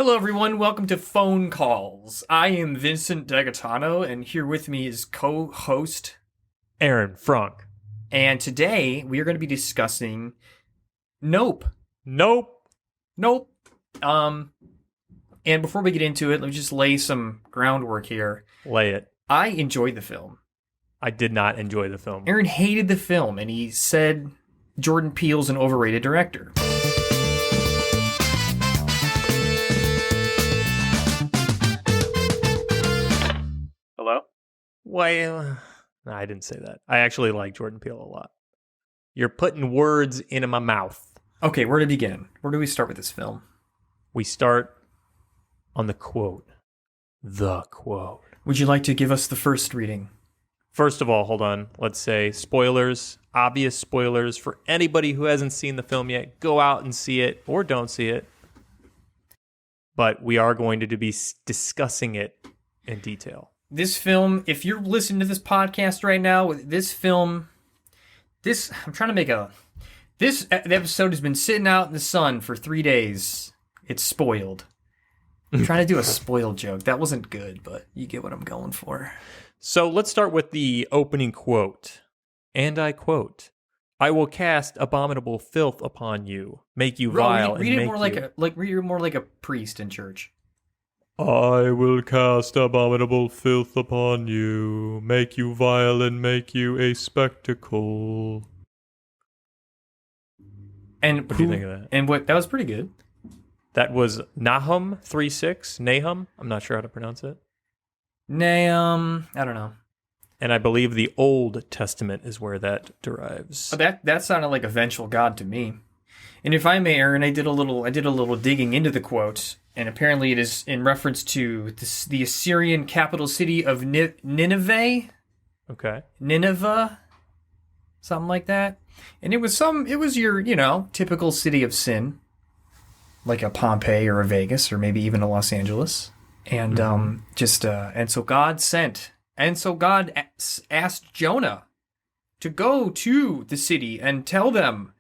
Hello, everyone. Welcome to Fonecallz. I am Vincent D'Agatano, and here with me is co-host Aaron Frank. And today we are going to be discussing Nope. Nope. And before we get into it, let me just lay some groundwork here. Lay it. I enjoyed the film. I did not enjoy the film. Aaron hated the film, and he said Jordan Peele's an overrated director. Hello? Well, no, I didn't say that. I actually like Jordan Peele a lot. You're putting words into my mouth. Okay, where to begin? Where do we start with this film? We start on the quote. The quote. Would you like to give us the first reading? First of all, hold on. Let's say spoilers, obvious spoilers for anybody who hasn't seen the film yet. Go out and see it or don't see it. But we are going to be discussing it in detail. This film, if you're listening to this podcast right now, this episode has been sitting out in the sun for 3 days. It's spoiled. I'm trying to do a spoiled joke. That wasn't good, but you get what I'm going for. So let's start with the opening quote. And I quote, "I will cast abominable filth upon you, make you vile, read and it make more read it more like a priest in church. I will cast abominable filth upon you, make you vile, and make you a spectacle." And what do you think of that? And that was pretty good. That was Nahum 3:6. Nahum? I'm not sure how to pronounce it. I don't know. And I believe the Old Testament is where that derives. That sounded like a vengeful God to me. And if I may, Aaron, I did a little digging into the quote, and apparently it is in reference to the Assyrian capital city of Nineveh. Okay. Nineveh, something like that. And it was your, typical city of sin, like a Pompeii or a Vegas or maybe even a Los Angeles. And so God asked Jonah to go to the city and tell them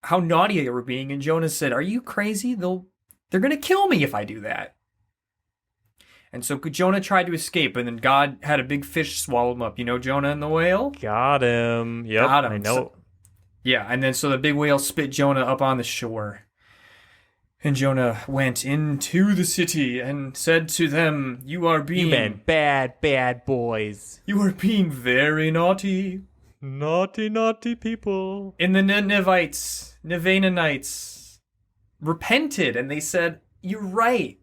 how naughty they were being. And Jonah said, "Are you crazy? They're going to kill me if I do that." And so Jonah tried to escape, and then God had a big fish swallow him up. You know Jonah and the whale? Got him. Yep, Got him. I know. And then so the big whale spit Jonah up on the shore. And Jonah went into the city and said to them, "You are being... You've been bad boys. You are being very naughty. Naughty people." And the Ninevites repented, and they said, "You're right."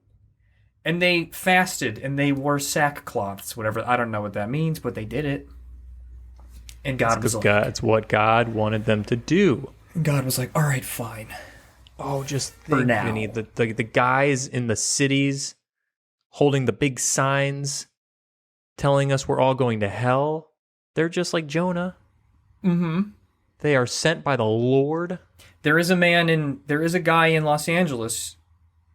And they fasted, and they wore sackcloths, whatever. I don't know what that means, but they did it. And God was like... It's what God wanted them to do. And God was like, "All right, fine." Oh, just think, Vinny, the guys in the cities holding the big signs telling us we're all going to hell, they're just like Jonah. Mm-hmm. They are sent by the Lord. There is a guy in Los Angeles,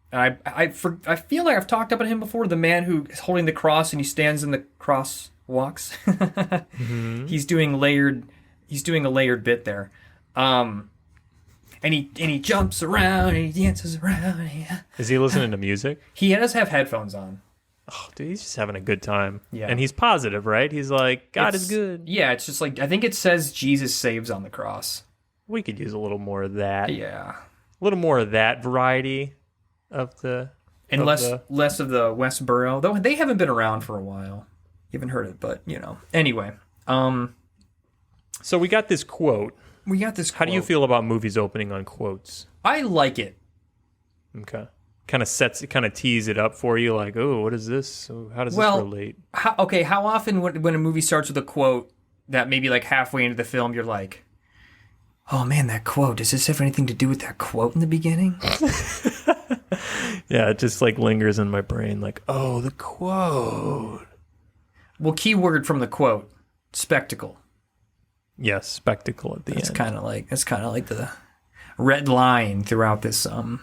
and I feel like I've talked about him before, the man who is holding the cross and he stands in the cross walks. Mm-hmm. He's doing a layered bit there. And he jumps around and he dances around. Is he listening to music? He does have headphones on. Oh, dude, he's just having a good time. Yeah. And he's positive, right? He's like, God is good. Yeah, it's just like, I think it says Jesus saves on the cross. We could use a little more of that. Yeah. A little more of that variety of the... And less of the Westboro. Though they haven't been around for a while. You haven't heard it, but, Anyway. So we got this quote. How do you feel about movies opening on quotes? I like it. Okay. Kind of tease it up for you, like, oh, what is this? How does this relate? How often when a movie starts with a quote that maybe like halfway into the film you're like, "Oh man, that quote, does this have anything to do with that quote in the beginning?" Yeah, it just like lingers in my brain, like, oh, the quote. Well, key word from the quote, spectacle. Yes, spectacle at the end. That's kind of like the red line throughout this film.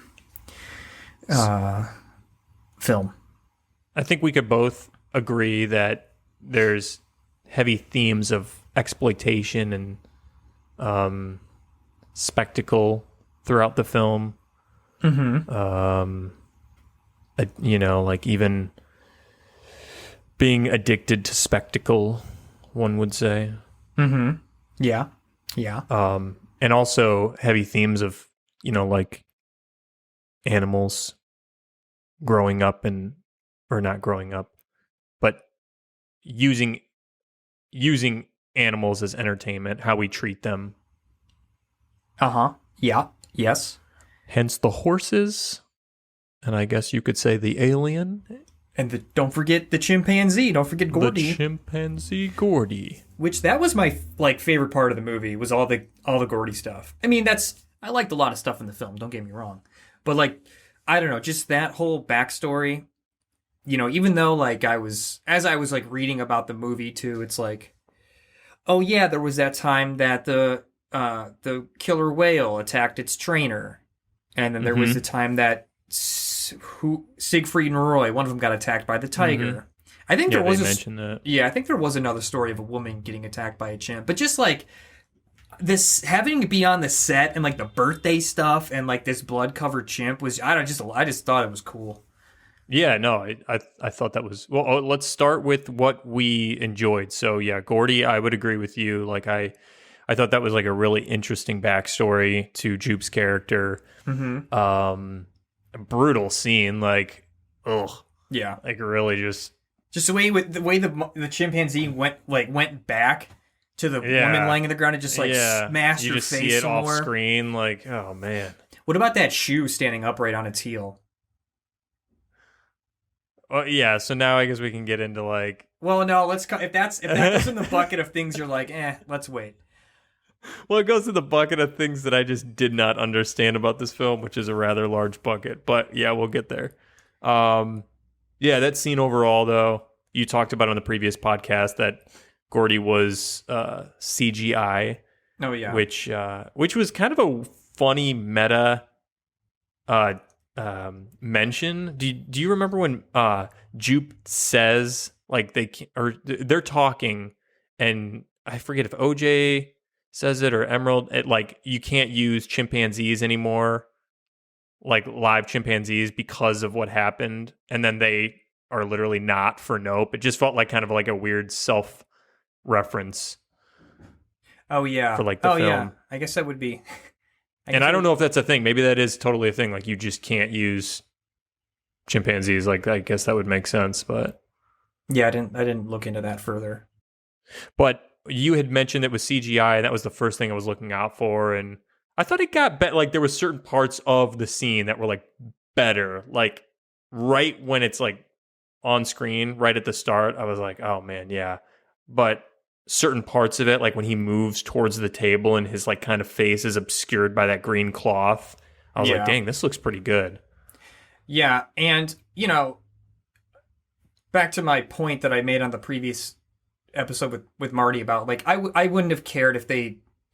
I think we could both agree that there's heavy themes of exploitation and spectacle throughout the film. Mm-hmm. like even being addicted to spectacle, one would say. Mm-hmm. Yeah. Yeah. And also heavy themes of, like animals growing up or not growing up, but using animals as entertainment, how we treat them. Uh-huh. Yeah. Yes. Hence the horses, and I guess you could say the alien. And don't forget the chimpanzee. Don't forget Gordy. The chimpanzee Gordy. Which that was my favorite part of the movie, was all the Gordy stuff. I mean, I liked a lot of stuff in the film, don't get me wrong. But I don't know, just that whole backstory, even though as I was reading about the movie too, it's like, oh yeah, there was that time that the killer whale attacked its trainer. And then there was the time that Siegfried and Roy, one of them got attacked by the tiger. Mm-hmm. I think there was that. Yeah, I think there was another story of a woman getting attacked by a chimp. But just this having to be on the set and the birthday stuff and this blood-covered chimp was I just thought it was cool. Yeah, no, I thought that was well. Let's start with what we enjoyed. So yeah, Gordy, I would agree with you. I thought that was a really interesting backstory to Jupe's character. Mm-hmm. A brutal scene, ugh. Yeah, really just the way the chimpanzee went back to the woman laying on the ground and just smashed her face. You just see it off screen, oh man. What about that shoe standing upright on its heel? Well, yeah. So now I guess we can get into Well, no. Let's if that goes in the bucket of things you're let's wait. Well, it goes to the bucket of things that I just did not understand about this film, which is a rather large bucket. But yeah, we'll get there. Yeah, that scene overall, though, you talked about on the previous podcast that Gordy was CGI. Oh yeah, which was kind of a funny meta mention. Do you remember when Jupe says they're talking, and I forget if OJ says it or Emerald, you can't use chimpanzees anymore, live chimpanzees, because of what happened, and then they are literally not for Nope. It just felt kind of a weird self reference. Oh yeah, for the film. Yeah, I guess that would be. And I don't know if that's a thing. Maybe that is totally a thing. You just can't use chimpanzees. I guess that would make sense, but yeah, I didn't look into that further. But you had mentioned it was CGI, and that was the first thing I was looking out for. And I thought it got better. There was certain parts of the scene that were better. Right when it's on screen, right at the start, I was oh man, yeah. But certain parts of it, when he moves towards the table and his kind of face is obscured by that green cloth, I was dang, this looks pretty good. Yeah, and back to my point that I made on the previous episode with Marty about I wouldn't have cared if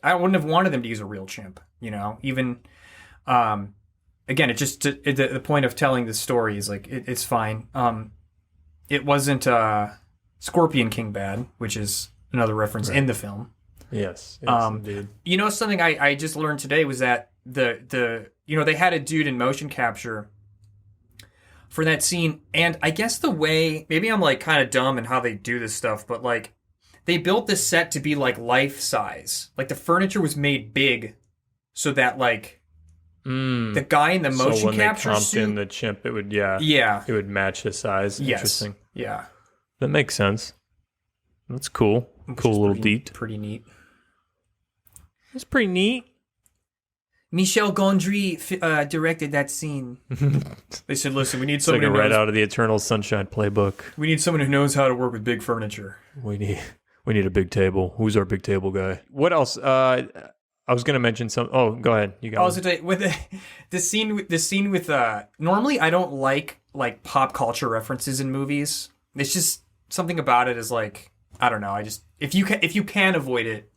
I wouldn't have wanted them to use a real chimp, even again, it just the point of telling the story is it's fine. It wasn't Scorpion King bad, which is another reference in the film. Yes, indeed. Something I just learned today was that the they had a dude in motion capture for that scene, and I guess the way, maybe I'm kind of dumb in how they do this stuff, but they built this set to be life size. The furniture was made big so that the guy in the motion capture when they suit, in the chimp, it would it would match his size. Yes. Interesting. Yeah, that makes sense. That's cool. Cool little deed. Pretty neat. That's pretty neat. Michel Gondry directed that scene. They said, "Listen, we need someone who knows, right out of the Eternal Sunshine playbook. We need someone who knows how to work with big furniture. We need a big table. Who's our big table guy? What else? I was going to mention some. Oh, go ahead. You got. I was going to tell you, with the scene with normally I don't like pop culture references in movies. It's just something about it is I don't know. I just if you can avoid it.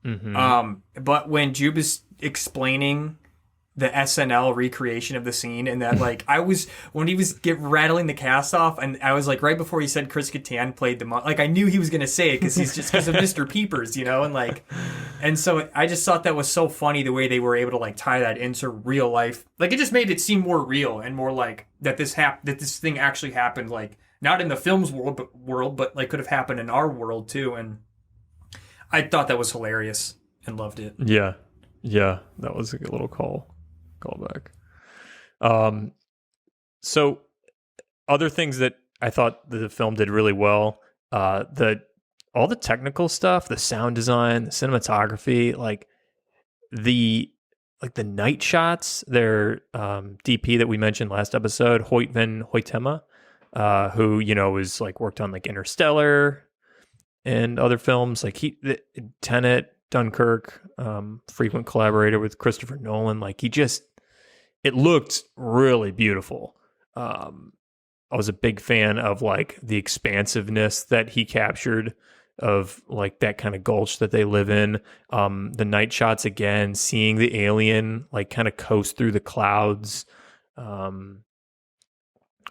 Mm-hmm. But when Jupe is explaining the SNL recreation of the scene, and that like I was when he was rattling the cast off, and I was like right before he said Chris Kattan played the like I knew he was gonna say it because he's just because of Mr. Peepers, you know, and like, and so I just thought that was so funny the way they were able to like tie that into real life, like it just made it seem more real and more like that this thing actually happened, like not in the film's world, but like could have happened in our world too, and I thought that was hilarious and loved it. Yeah, that was a good little callback. So other things that I thought the film did really well, all the technical stuff, the sound design, the cinematography, like the night shots. Their DP that we mentioned last episode, Hoyt van Hoytema, who was like worked on like Interstellar and other films, like Tenet, Dunkirk, frequent collaborator with Christopher Nolan. Like it looked really beautiful. I was a big fan of like the expansiveness that he captured of like that kind of gulch that they live in. The night shots again, seeing the alien like kind of coast through the clouds.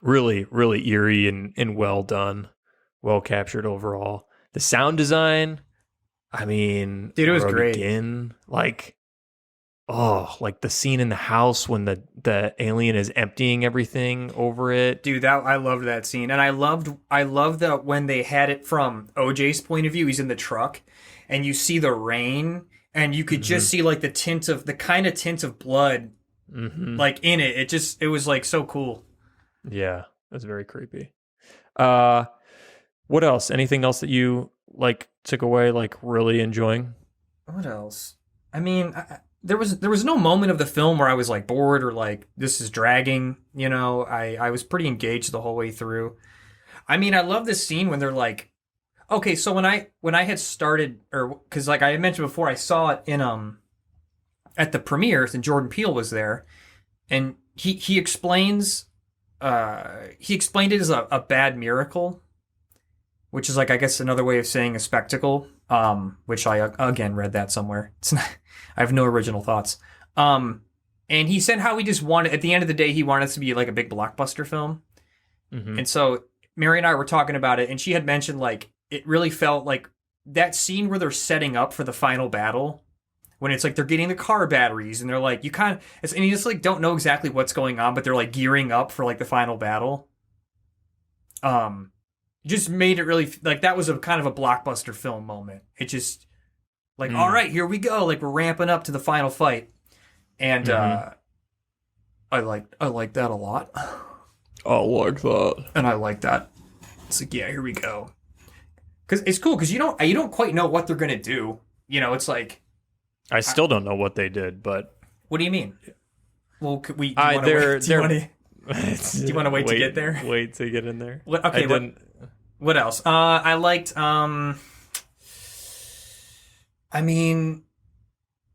Really, really eerie and well done, well captured overall. The sound design, I mean, dude, it was great. Again, like the scene in the house when the alien is emptying everything over it. Dude, I loved that scene. And I loved that when they had it from OJ's point of view, he's in the truck and you see the rain and you could just see like the kind of tint of blood like in it. It was like so cool. Yeah, it was very creepy. What else? Anything else that you like took away, like really enjoying? What else? I mean, there was no moment of the film where I was like bored or like this is dragging. You know, I was pretty engaged the whole way through. I mean, I love this scene when they're like, okay, so when I had started, or because like I had mentioned before, I saw it in at the premiere, and Jordan Peele was there, and he explains he explained it as a bad miracle, which is like, I guess, another way of saying a spectacle, which I, again, read that somewhere. It's not, I have no original thoughts. And he said how he just wanted, at the end of the day, he wanted it to be like a big blockbuster film. And so Mary and I were talking about it, and she had mentioned like, it really felt like that scene where they're setting up for the final battle, when it's like they're getting the car batteries, and they're like, and you just like don't know exactly what's going on, but they're like gearing up for like the final battle. Just made it really like that was a kind of a blockbuster film moment. It just like, all right, here we go. Like we're ramping up to the final fight. And I like that a lot. I like that. And I like that. It's like, yeah, here we go. Cause it's cool. Cause you don't quite know what they're going to do. You know, it's like, I still don't know what they did, but what do you mean? Well, could we, do you want to wait to get there? Wait to get in there. Okay. What else? I liked, I mean,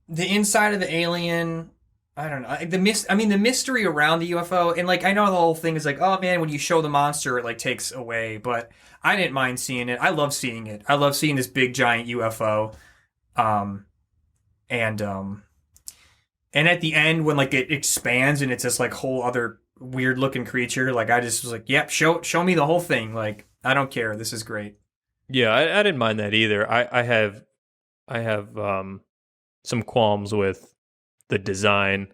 the inside of the alien. I don't know. The mystery around the UFO, and like I know the whole thing is like, oh man, when you show the monster, it like takes away. But I didn't mind seeing it. I love seeing it. I love seeing this big giant UFO, and at the end when like it expands and it's this like whole other weird looking creature, like I just was like, yep, show me the whole thing. Like I don't care. This is great. Yeah, I didn't mind that either. I have some qualms with the design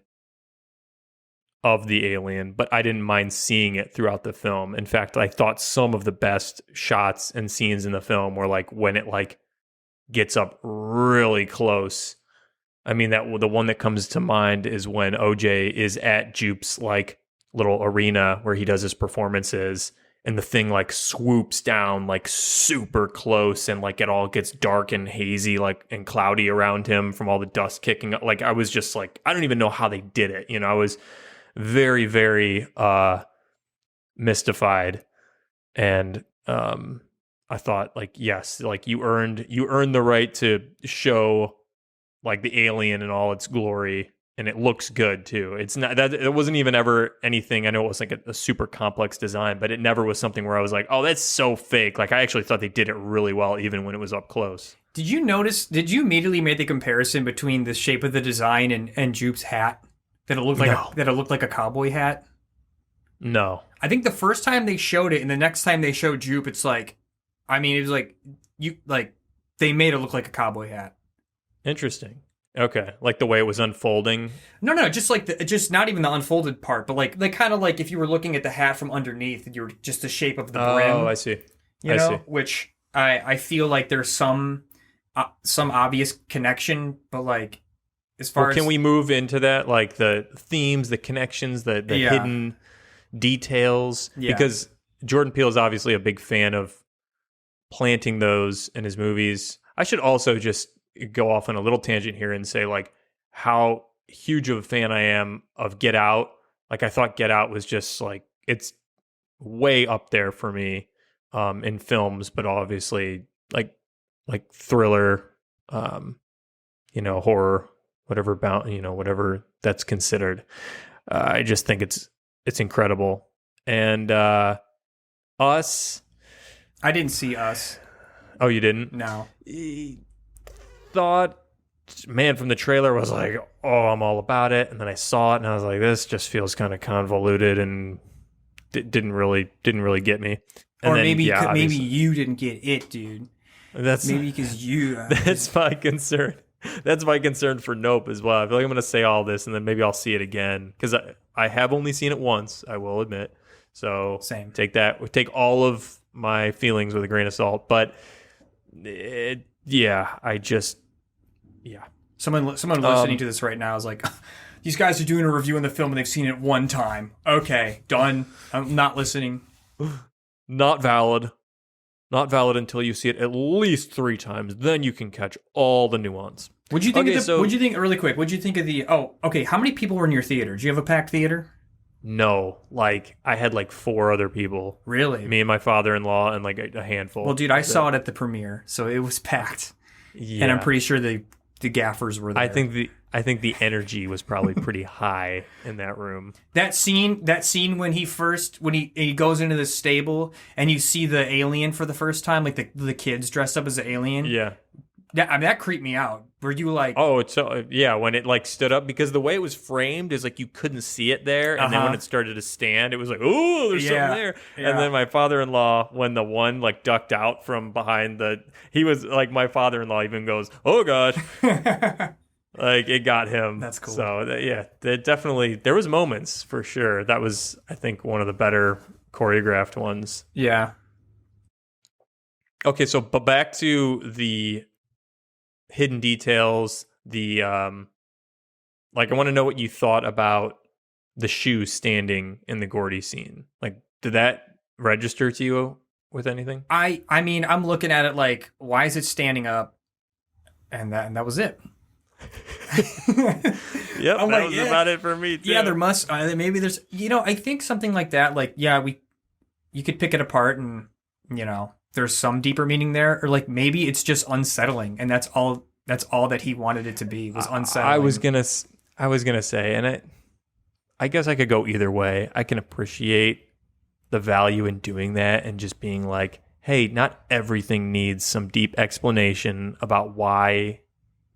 of the alien, but I didn't mind seeing it throughout the film. In fact, I thought some of the best shots and scenes in the film were like when it like gets up really close. I mean, that the one that comes to mind is when OJ is at Jupe's like little arena where he does his performances, and the thing like swoops down like super close, and like it all gets dark and hazy, like and cloudy around him from all the dust kicking up. Like I was just like, I don't even know how they did it. You know, I was very, very mystified, and I thought like, yes, like you earned the right to show like the alien in all its glory. And it looks good too. It's not that it wasn't even ever anything. I know it was like a super complex design, but it never was something where I was like, oh, that's so fake. Like I actually thought they did it really well, even when it was up close. Did you immediately make the comparison between the shape of the design and Jupe's hat? that it looked like a cowboy hat? No. I think the first time they showed it and the next time they showed Jupe, it's like, I mean, it was like they made it look like a cowboy hat. Interesting. Okay, like the way it was unfolding. No, just like just not even the unfolded part, but like kind of like if you were looking at the hat from underneath, and you're just the shape of the brim. Oh, I see. You know, which I feel like there's some obvious connection, but like as far as can we move into that, like the themes, the connections, the hidden details? Yeah. Because Jordan Peele is obviously a big fan of planting those in his movies. I should also just go off on a little tangent here and say like how huge of a fan I am of Get Out. Like I thought Get Out was just like, it's way up there for me in films, but obviously like thriller, horror, whatever that's considered. I just think it's incredible. And Us. I didn't see Us. Oh, you didn't? No. Thought, man, from the trailer was like, oh, I'm all about it. And then I saw it and I was like, this just feels kind of convoluted and didn't really get me. And or then, maybe you didn't get it, dude. That's maybe because you. That's my concern. That's my concern for Nope as well. I feel like I'm going to say all this and then maybe I'll see it again because I have only seen it once. I will admit. So same. Take all of my feelings with a grain of salt. But Someone listening to this right now is like, these guys are doing a review on the film and they've seen it one time. Okay, done. I'm not listening. Not valid. Not valid until you see it at least 3 times. Then you can catch all the nuance. What'd you think really quick, what'd you think of the, how many people were in your theater? Did you have a packed theater? No, like I had like 4 other people. Really? Me and my father-in-law and like a handful. Well, dude, I saw it at the premiere, so it was packed. Yeah. And I'm pretty sure the gaffers were there. I think the energy was probably pretty high in that room. That scene when he goes into the stable and you see the alien for the first time, like the kids dressed up as an alien. Yeah. That creeped me out. Were you like... Oh, it's when it like stood up, because the way it was framed is like you couldn't see it there, and then when it started to stand, it was like, oh, there's something there. Yeah. And then my father-in-law, when the one like ducked out from behind he was like, my father-in-law even goes, oh gosh. Like it got him. That's cool. So there was moments for sure. That was, I think, one of the better choreographed ones. Yeah. Okay, but back to the hidden details, the I want to know what you thought about the shoe standing in the Gordy scene. Like, did that register to you with anything? I mean, I'm looking at it like, why is it standing up? And that was it. Yep, that was about it for me too. Yeah, there must maybe there's I think something like that, like, you could pick it apart and there's some deeper meaning there, or like maybe it's just unsettling, and that's all that he wanted it to be, was unsettling. I was gonna say, and I guess I could go either way. I can appreciate the value in doing that and just being like, hey, not everything needs some deep explanation about why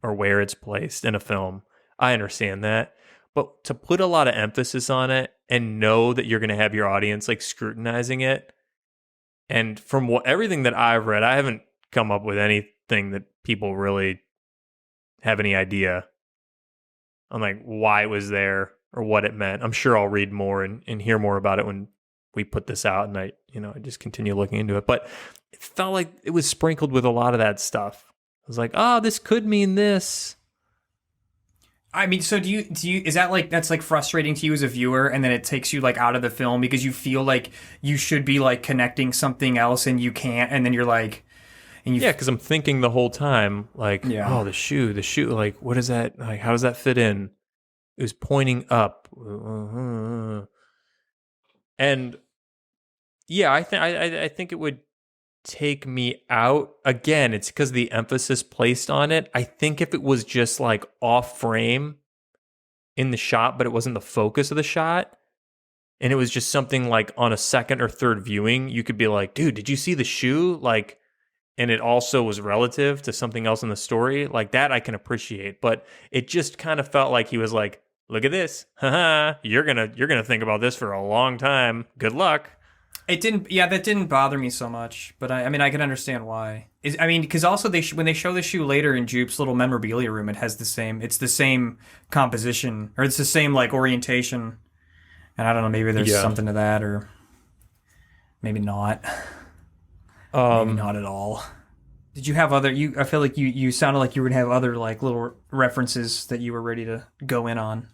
or where it's placed in a film. I understand that. But to put a lot of emphasis on it and know that you're going to have your audience like scrutinizing it, and from everything that I've read, I haven't come up with anything that people really have any idea on like why it was there or what it meant. I'm sure I'll read more and hear more about it when we put this out, and I just continue looking into it. But it felt like it was sprinkled with a lot of that stuff. I was like, this could mean this. I mean, so do you is that like, that's like frustrating to you as a viewer, and then it takes you like out of the film because you feel like you should be like connecting something else and you can't, and then you're like, because I'm thinking the whole time like, oh, the shoe, like, what is that? Like, how does that fit in? It was pointing up, and I think it would take me out. Again, it's because the emphasis placed on it. I think if it was just like off frame in the shot, but it wasn't the focus of the shot, and it was just something like on a second or third viewing, you could be like, dude, did you see the shoe? Like, and it also was relative to something else in the story, like that I can appreciate. But it just kind of felt like he was like, look at this. Haha, you're gonna think about this for a long time. Good luck. It didn't. Yeah, that didn't bother me so much. But I mean, I can understand why. Because also when they show the shoe later in Jupe's little memorabilia room, it has the same. It's the same composition, or it's the same like orientation. And I don't know. Maybe there's something to that, or maybe not. Maybe not at all. Did you have other? I feel like you sounded like you would have other like little references that you were ready to go in on.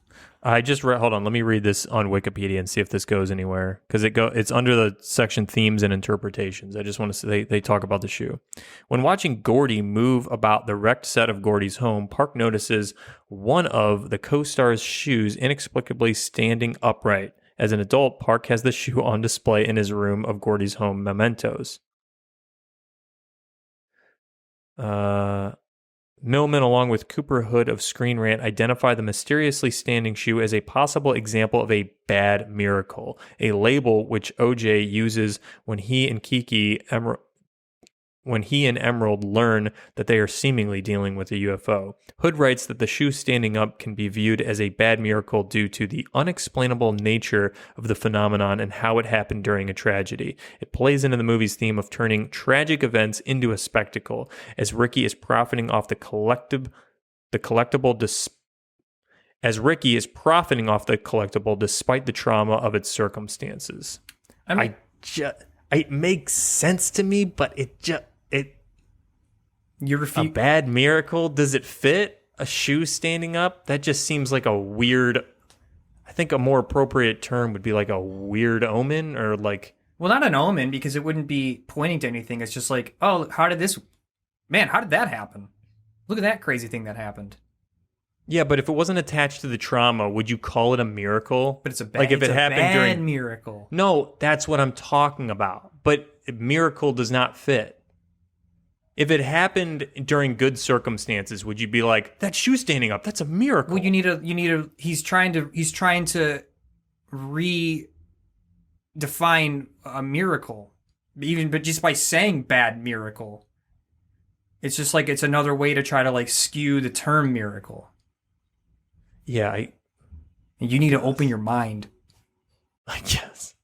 I just read. Hold on, let me read this on Wikipedia and see if this goes anywhere because it's under the section themes and interpretations. I just want to say they talk about the shoe. When watching Gordy move about the wrecked set of Gordy's home, Park notices one of the co-stars' shoes inexplicably standing upright. As an adult, Park has the shoe on display in his room of Gordy's home mementos. Millman, along with Cooper Hood of Screen Rant, identify the mysteriously standing shoe as a possible example of a bad miracle, a label which OJ uses when he and Emerald learn that they are seemingly dealing with a UFO. Hood writes that the shoe standing up can be viewed as a bad miracle due to the unexplainable nature of the phenomenon and how it happened during a tragedy. It plays into the movie's theme of turning tragic events into a spectacle, as Ricky is profiting off the collectible despite the trauma of its circumstances. It makes sense to me, but a bad miracle? Does it fit? A shoe standing up? That just seems like a weird. I think a more appropriate term would be like a weird omen or like. Well, not an omen because it wouldn't be pointing to anything. It's just like, oh, how did that happen? Look at that crazy thing that happened. Yeah, but if it wasn't attached to the trauma, would you call it a miracle? But it's a bad miracle. No, that's what I'm talking about. But miracle does not fit. If it happened during good circumstances, would you be like, that shoe standing up, that's a miracle? Well, he's trying to redefine a miracle. But just by saying bad miracle. It's just like it's another way to try to like skew the term miracle. Yeah, you need to open your mind. I guess.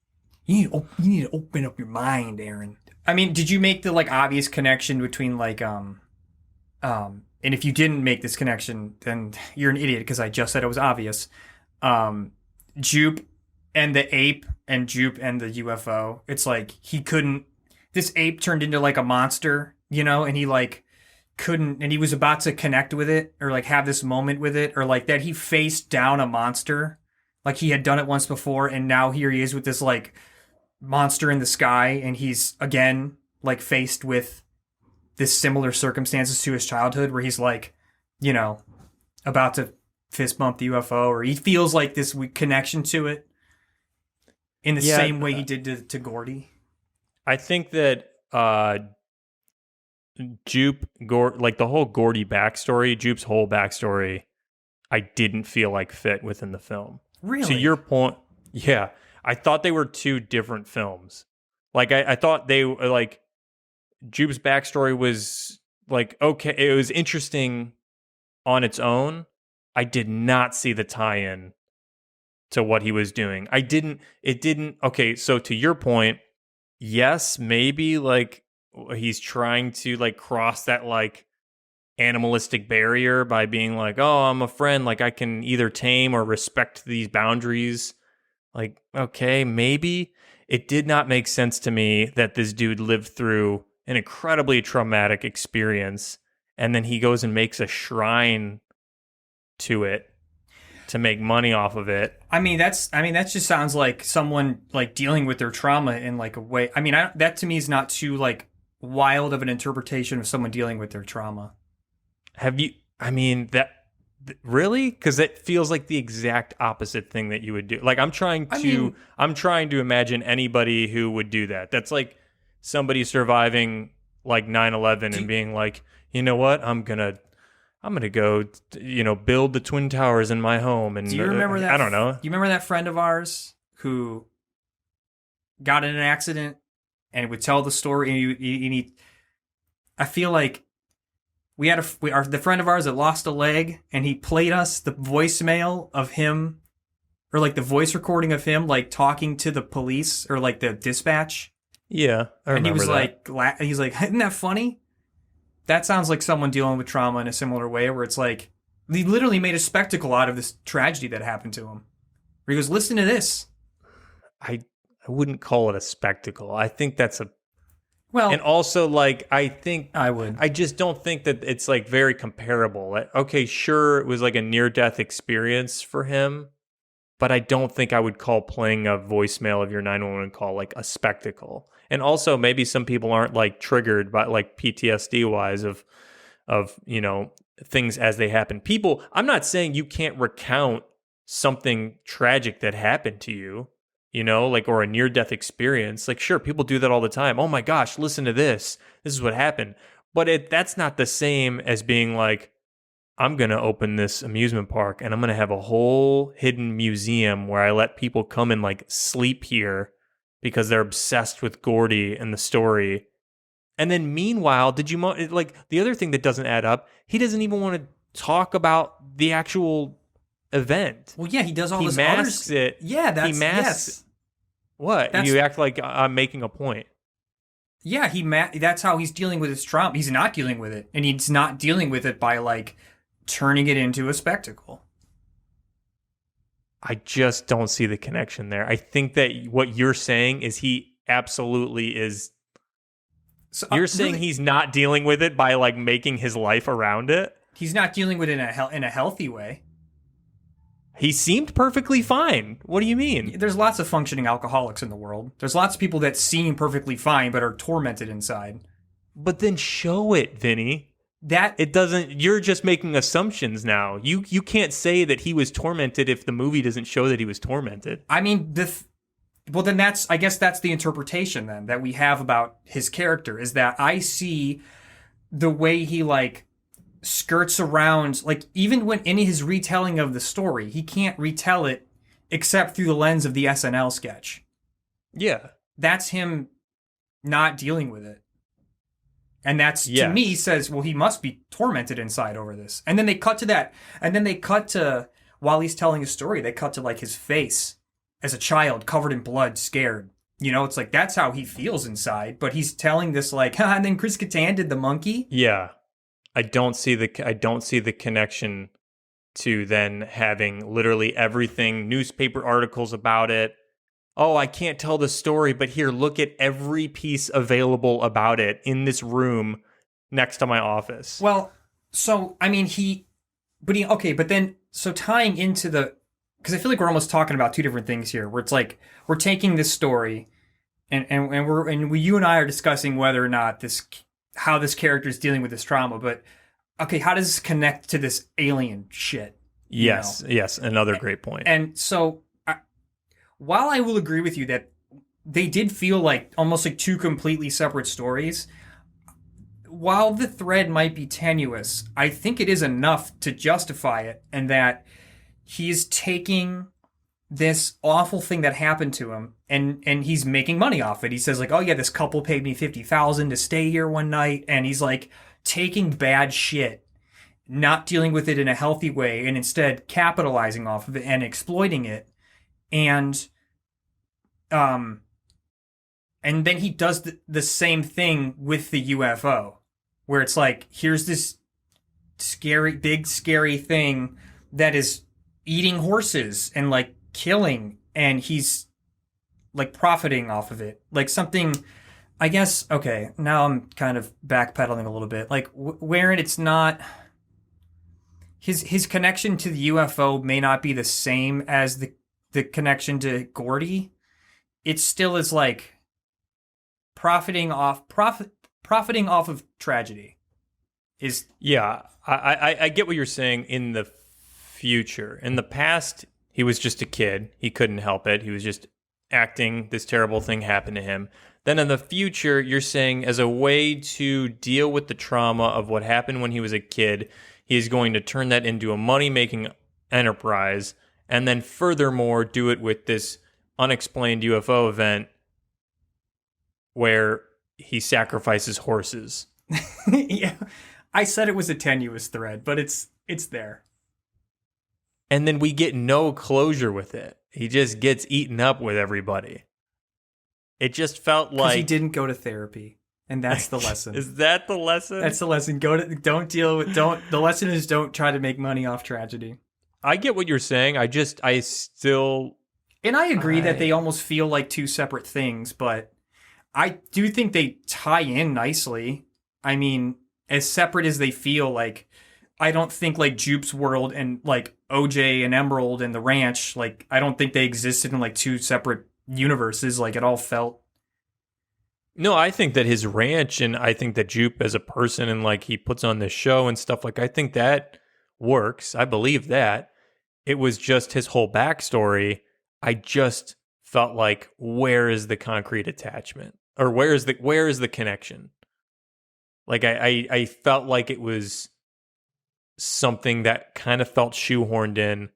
You need to open up your mind, Aaron. I mean, did you make the like obvious connection between like and if you didn't make this connection, then you're an idiot because I just said it was obvious. Jupe and the ape and Jupe and the UFO. It's like this ape turned into like a monster, and he like couldn't, and he was about to connect with it or like have this moment with it, or like that he faced down a monster like he had done it once before, and now here he is with this like monster in the sky, and he's again like faced with this similar circumstances to his childhood where he's like about to fist bump the UFO, or he feels like this connection to it in the same way he did to Gordy. I think that Jupe, like the whole Gordy backstory, Jupe's whole backstory, I didn't feel like fit within the film. Really? To your point, yeah. I thought they were two different films. Like, I thought they were, like, Jupe's backstory was, like, okay, it was interesting on its own. I did not see the tie-in to what he was doing. Okay, so to your point, yes, maybe, like, he's trying to, like, cross that, like, animalistic barrier by being like, oh, I'm a friend, like, I can either tame or respect these boundaries. Like, okay, maybe. It did not make sense to me that this dude lived through an incredibly traumatic experience and then he goes and makes a shrine to it to make money off of it. I mean, that just sounds like someone like dealing with their trauma in like a way. I mean, that to me is not too like wild of an interpretation of someone dealing with their trauma. Really? Because it feels like the exact opposite thing that you would do. Like I'm trying to imagine anybody who would do that. That's like somebody surviving like 9/11 and being like, you know what? I'm gonna go, build the Twin Towers in my home. And do you remember that? I don't know. Do you remember that friend of ours who got in an accident and would tell the story? And I feel like we had the friend of ours that lost a leg, and he played us the voicemail of him, or like the voice recording of him like talking to the police or like the dispatch. Yeah, I remember and he was that. he's like, isn't that funny? That sounds like someone dealing with trauma in a similar way, where it's like he literally made a spectacle out of this tragedy that happened to him. Where he goes, listen to this. I wouldn't call it a spectacle. I think that's Well, and also like I would. I just don't think that it's like very comparable. Like, okay, sure, it was like a near-death experience for him, but I don't think I would call playing a voicemail of your 911 call like a spectacle. And also maybe some people aren't like triggered by like PTSD wise of things as they happen. People, I'm not saying you can't recount something tragic that happened to you, like, or a near-death experience. Like, sure, people do that all the time. Oh my gosh, listen to this. This is what happened. But that's not the same as being like, I'm going to open this amusement park and I'm going to have a whole hidden museum where I let people come and like sleep here because they're obsessed with Gordy and the story. And then meanwhile, like the other thing that doesn't add up, he doesn't even want to talk about the actual event. Well, yeah, he does all he this masks it. Yeah, that's yes. What? You act like I'm making a point. Yeah, that's how he's dealing with his trauma. He's not dealing with it, and he's not dealing with it by like turning it into a spectacle. I just don't see the connection there. I think that what you're saying is he absolutely is. So, you're saying really, he's not dealing with it by like making his life around it? He's not dealing with it in a healthy way. He seemed perfectly fine. What do you mean? There's lots of functioning alcoholics in the world. There's lots of people that seem perfectly fine but are tormented inside. But then show it, Vinny. That it doesn't. You're just making assumptions now. You can't say that he was tormented if the movie doesn't show that he was tormented. I mean, well, then I guess that's the interpretation then that we have about his character, is that I see the way he like skirts around, like even when in his retelling of the story, he can't retell it except through the lens of the SNL sketch. Yeah. That's him not dealing with it. And that's, to me, says, well, he must be tormented inside over this. And then they cut to that. And then they cut to, while he's telling his story, they cut to like his face as a child, covered in blood, scared. It's like, that's how he feels inside. But he's telling this like, and then Chris Kattan did the monkey. Yeah. I don't see the connection to then having literally everything, newspaper articles about it. Oh, I can't tell the story, but here, look at every piece available about it in this room next to my office. Well, so, I mean, but then, so tying into because I feel like we're almost talking about two different things here, where it's like, we're taking this story and you and I are discussing whether or not how this character is dealing with this trauma, but okay, how does this connect to this alien shit? Yes, another great point. And so, while I will agree with you that they did feel like almost like two completely separate stories, while the thread might be tenuous, I think it is enough to justify it, and that he's taking this awful thing that happened to him and he's making money off it. He says like, oh yeah, this couple paid me $50,000 to stay here one night, and he's like taking bad shit, not dealing with it in a healthy way, and instead capitalizing off of it and exploiting it. And then he does the same thing with the UFO, where it's like, here's this big scary thing that is eating horses and like killing, and he's like profiting off of it, like something. I guess, okay, now I'm kind of backpedaling a little bit, like wherein it's not his connection to the UFO may not be the same as the connection to Gordy. It still is like profiting off of tragedy. I get what you're saying. In the future, in the past, he was just a kid. He couldn't help it. He was just acting. This terrible thing happened to him. Then in the future, you're saying as a way to deal with the trauma of what happened when he was a kid, he is going to turn that into a money-making enterprise, and then furthermore do it with this unexplained UFO event where he sacrifices horses. Yeah. I said it was a tenuous thread, but it's there. And then we get no closure with it. He just gets eaten up with everybody. It just felt Because he like didn't go to therapy. And that's the lesson. Is that the lesson? That's the lesson. The lesson is don't try to make money off tragedy. I get what you're saying. I still. And I agree that they almost feel like two separate things, but I do think they tie in nicely. I mean, as separate as they feel, like, I don't think like Jupe's world and like OJ and Emerald and the ranch, like, I don't think they existed in like two separate universes. Like, it all felt. No, I think that his ranch and I think that Jupe as a person and like he puts on this show and stuff, like I think that works. I believe that. It was just his whole backstory. I just felt like, where is the concrete attachment? Or where is the connection? Like I felt like it was something that kind of felt shoehorned in.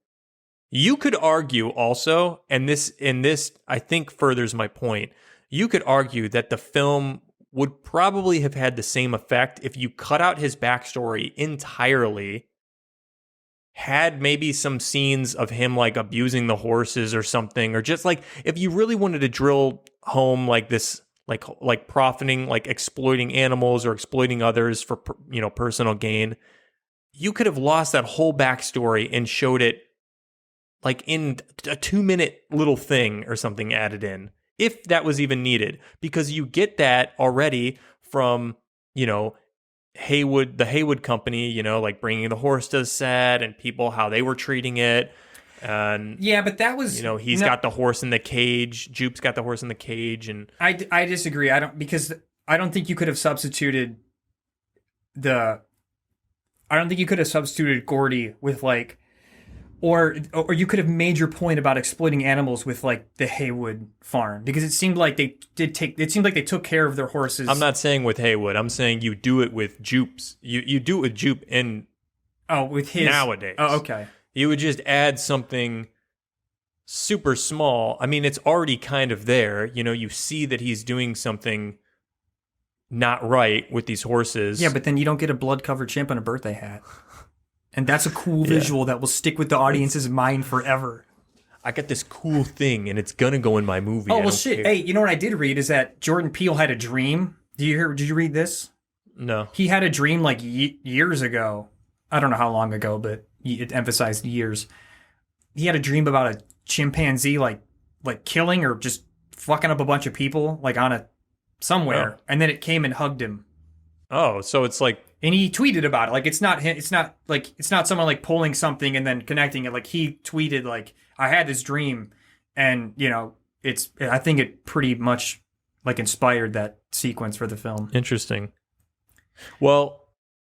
You could argue also, and this I think furthers my point. You could argue that the film would probably have had the same effect if you cut out his backstory entirely, had maybe some scenes of him like abusing the horses or something, or just like if you really wanted to drill home like this, like profiting, like exploiting animals or exploiting others for, personal gain, you could have lost that whole backstory and showed it like in a 2-minute little thing or something added in, if that was even needed, because you get that already from, Haywood, the Haywood company, like bringing the horse to the set and people, how they were treating it. And yeah, but that was, he's got the horse in the cage. Jupe's got the horse in the cage. And I disagree. I don't think you could have substituted Gordy with like, or you could have made your point about exploiting animals with like the Haywood farm, because it seemed like they took care of their horses. I'm not saying with Haywood. I'm saying you do it with Jupe's. You do it with Jupe in with his nowadays. Oh, okay. You would just add something super small. I mean, it's already kind of there. You see that he's doing something not right with these horses. Yeah, but then you don't get a blood-covered chimp on a birthday hat. And that's a cool visual that will stick with the audience's mind forever. I got this cool thing, and it's gonna go in my movie. Oh, well, shit. Care. Hey, you know what I did read is that Jordan Peele had a dream. Did you read this? No. He had a dream like years ago. I don't know how long ago, but it emphasized years. He had a dream about a chimpanzee like killing or just fucking up a bunch of people like on somewhere, and then it came and hugged him. Oh, so it's like. And he tweeted about it. Like, it's not someone like pulling something and then connecting it. Like, he tweeted like, I had this dream, and I think it pretty much like inspired that sequence for the film. Interesting. Well,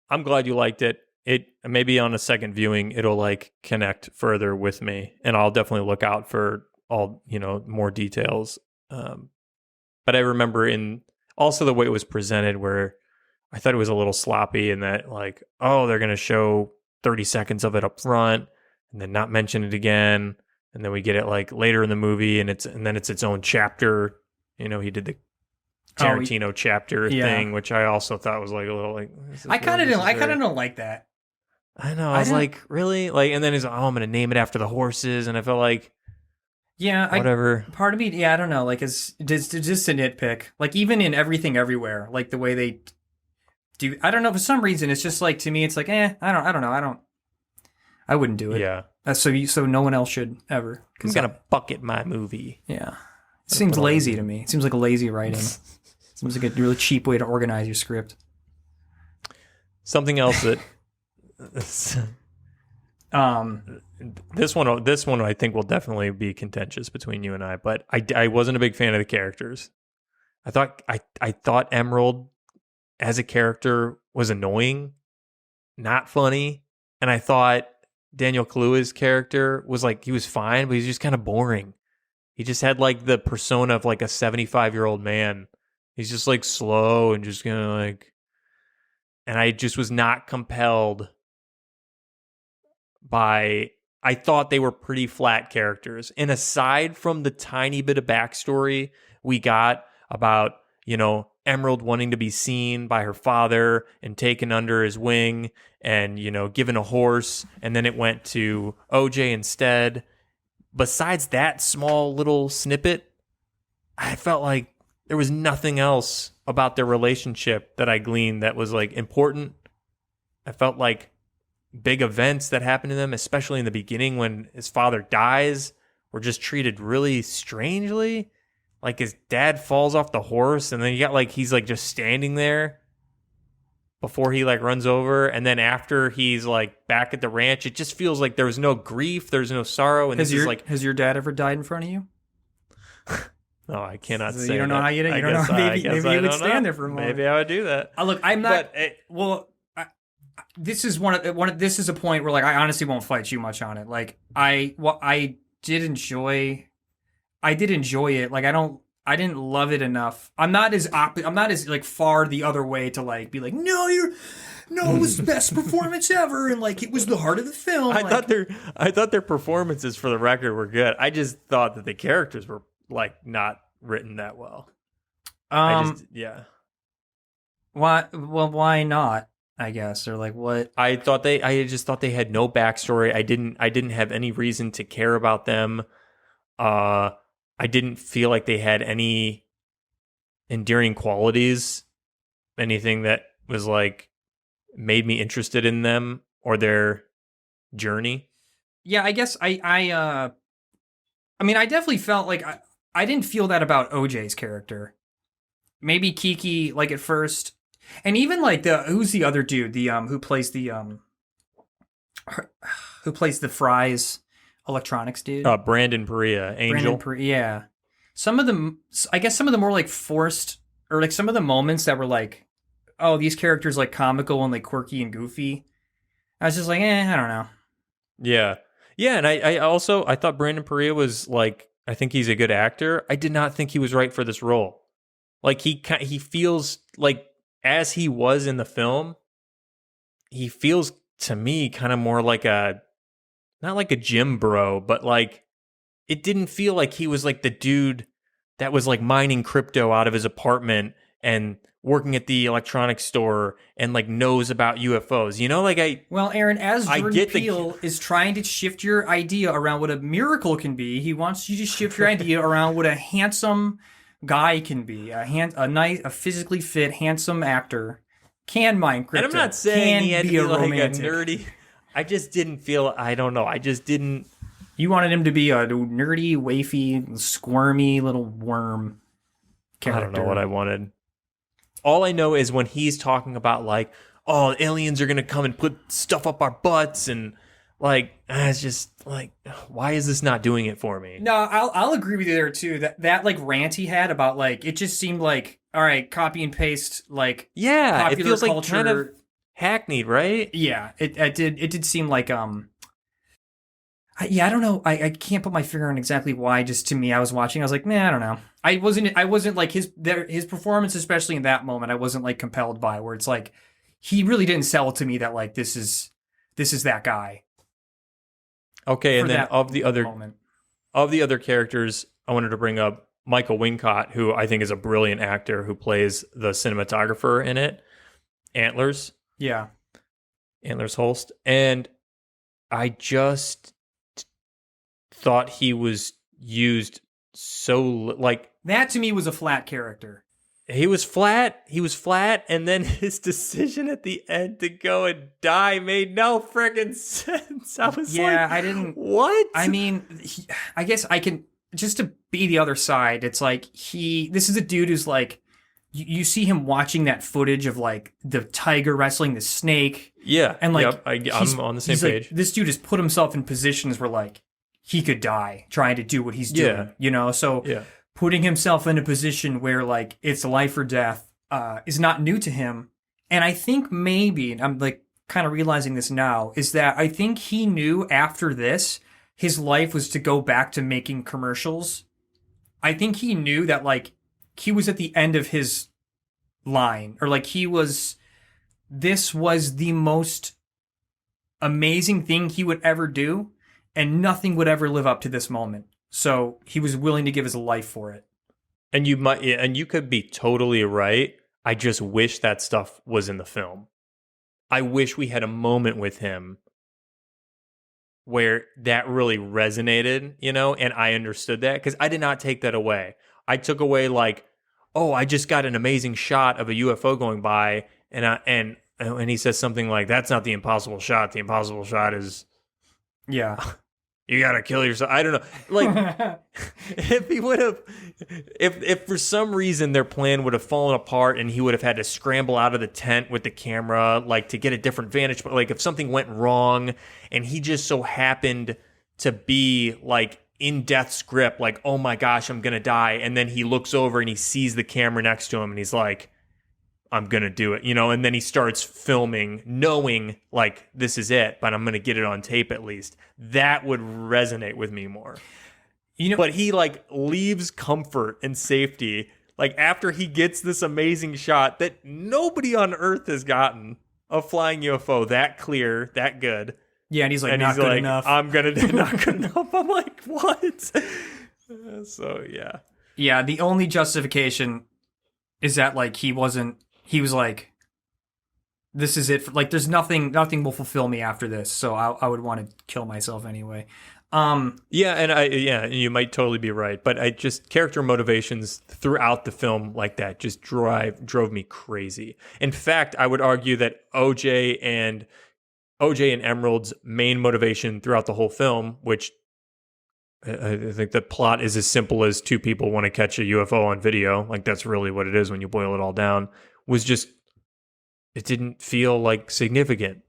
I'm glad you liked it. It maybe on a second viewing it'll like connect further with me, and I'll definitely look out for all more details. But I remember in also the way it was presented, where I thought it was a little sloppy in that, like, oh, they're going to show 30 seconds of it up front and then not mention it again. And then we get it like later in the movie, and then it's its own chapter. He did the Tarantino chapter thing, which I also thought was like a little like. I kind of don't like that. I know. I was like, really? Like, and then he's like, oh, I'm going to name it after the horses. And I felt like, yeah, whatever. Part of me, I don't know. Like, it's just a nitpick. Like, even in Everything Everywhere, like the way they. I don't know, for some reason it's just like, to me it's like, I don't know, I wouldn't do it. Yeah. So no one else should ever. I'm gonna bucket my movie. Yeah. It seems lazy to me. It seems like a lazy writing. Seems like a really cheap way to organize your script. Something else that this one I think will definitely be contentious between you and I, but I wasn't a big fan of the characters. I thought Emerald as a character was annoying, not funny. And I thought Daniel Kaluuya's character was like, he was fine, but he's just kind of boring. He just had like the persona of like a 75-year-old man. He's just like slow and just kind of like, and I just was not compelled by, I thought they were pretty flat characters. And aside from the tiny bit of backstory we got about, Emerald wanting to be seen by her father and taken under his wing and, given a horse. And then it went to OJ instead. Besides that small little snippet, I felt like there was nothing else about their relationship that I gleaned that was like important. I felt like big events that happened to them, especially in the beginning when his father dies, were just treated really strangely. Like his dad falls off the horse and then he's like just standing there before he like runs over. And then after he's like back at the ranch, it just feels like there was no grief. There's no sorrow. And has your dad ever died in front of you? No, I cannot say you don't that. know how you don't know. Maybe you would stand there for a moment. Maybe I would do that. Look, I'm not. This is this is a point where like I honestly won't fight you much on it. Like I did enjoy it. Like I didn't love it enough. I'm not as like far the other way to like be like, no, it was the best performance ever, and like it was the heart of the film. I thought their performances, for the record, were good. I just thought that the characters were like not written that well. Yeah. Why? Well, why not? I guess, or like what? I just thought they had no backstory. I didn't have any reason to care about them. I didn't feel like they had any endearing qualities, anything that was like made me interested in them or their journey. Yeah, I guess I mean, I definitely felt like I didn't feel that about OJ's character. Maybe Kiki, like at first, and even like who's the other dude, the who plays the Fry's electronics dude? Brandon Perea, Angel. Yeah. Some of them, I guess, some of the more like forced, or like some of the moments that were like, oh, these characters like comical and like quirky and goofy. I was just like, I don't know. Yeah, and I thought Brandon Perea was like, I think he's a good actor. I did not think he was right for this role. Like he feels like, as he was in the film, he feels to me kind of more like not like a gym bro, but like it didn't feel like he was like the dude that was like mining crypto out of his apartment and working at the electronics store and like knows about UFOs. Well, Aaron, as Jordan Peele is trying to shift your idea around what a miracle can be, he wants you to shift your idea around what a handsome guy can be. A physically fit, handsome actor can mine crypto. And I'm not saying he had to be like a nerdy. I just didn't feel. I don't know. I just didn't. You wanted him to be a nerdy, wafy, squirmy little worm character. I don't know what I wanted. All I know is when he's talking about like, oh, aliens are gonna come and put stuff up our butts, and like, it's just like, why is this not doing it for me? No, I'll agree with you there too. That like rant he had about like, it just seemed like, all right, copy and paste like, yeah, popular it feels culture. Like kind of hackneyed, right? Yeah, it did seem like I don't know. I can't put my finger on exactly why. Just to me, I was watching. I was like, I don't know. I wasn't like his performance, especially in that moment. I wasn't like compelled by, where it's like he really didn't sell it to me that like this is that guy. Okay, and then of the other characters, I wanted to bring up Michael Wincott, who I think is a brilliant actor who plays the cinematographer in it, Antlers. Yeah, Antlers Holst, and I just thought he was used so like that to me was a flat character. He was flat, and then his decision at the end to go and die made no friggin' sense. I was I didn't. What? I mean, I guess I can, just to be the other side, it's like this is a dude who's like, you see him watching that footage of like the tiger wrestling the snake. Yeah. And like, I'm on the same page. Like, this dude has put himself in positions where like he could die trying to do what he's doing, So putting himself in a position where like it's life or death is not new to him. And I think maybe, and I'm like kind of realizing this now, is that I think he knew after this, his life was to go back to making commercials. I think he knew that like he was at the end of his line, or like this was the most amazing thing he would ever do, and nothing would ever live up to this moment. So he was willing to give his life for it. And you could be totally right. I just wish that stuff was in the film. I wish we had a moment with him where that really resonated, and I understood that, because I did not take that away. I took away like, oh, I just got an amazing shot of a UFO going by, and he says something like, that's not the impossible shot. The impossible shot is, Yeah. you gotta kill yourself. I don't know. Like, if he would have, if for some reason their plan would have fallen apart and he would have had to scramble out of the tent with the camera, like to get a different vantage, but like if something went wrong and he just so happened to be like in death's grip, like, oh my gosh, I'm gonna die, and then he looks over and he sees the camera next to him and he's like, I'm going to do it, and then he starts filming knowing like this is it, but I'm going to get it on tape at least. That would resonate with me more. But he like leaves comfort and safety like after he gets this amazing shot that nobody on Earth has gotten of flying UFO that clear, that good. Yeah, and he's like, and not he's good like, enough. I'm going to do not good enough. I'm like, what? So, yeah. Yeah, the only justification is that like he was like, this is it. Like, nothing will fulfill me after this. So I would want to kill myself anyway. You might totally be right. But character motivations throughout the film like that just drove me crazy. In fact, I would argue that OJ and Emerald's main motivation throughout the whole film, which I think the plot is as simple as two people want to catch a UFO on video. Like, that's really what it is when you boil it all down. Was just, it didn't feel like significant.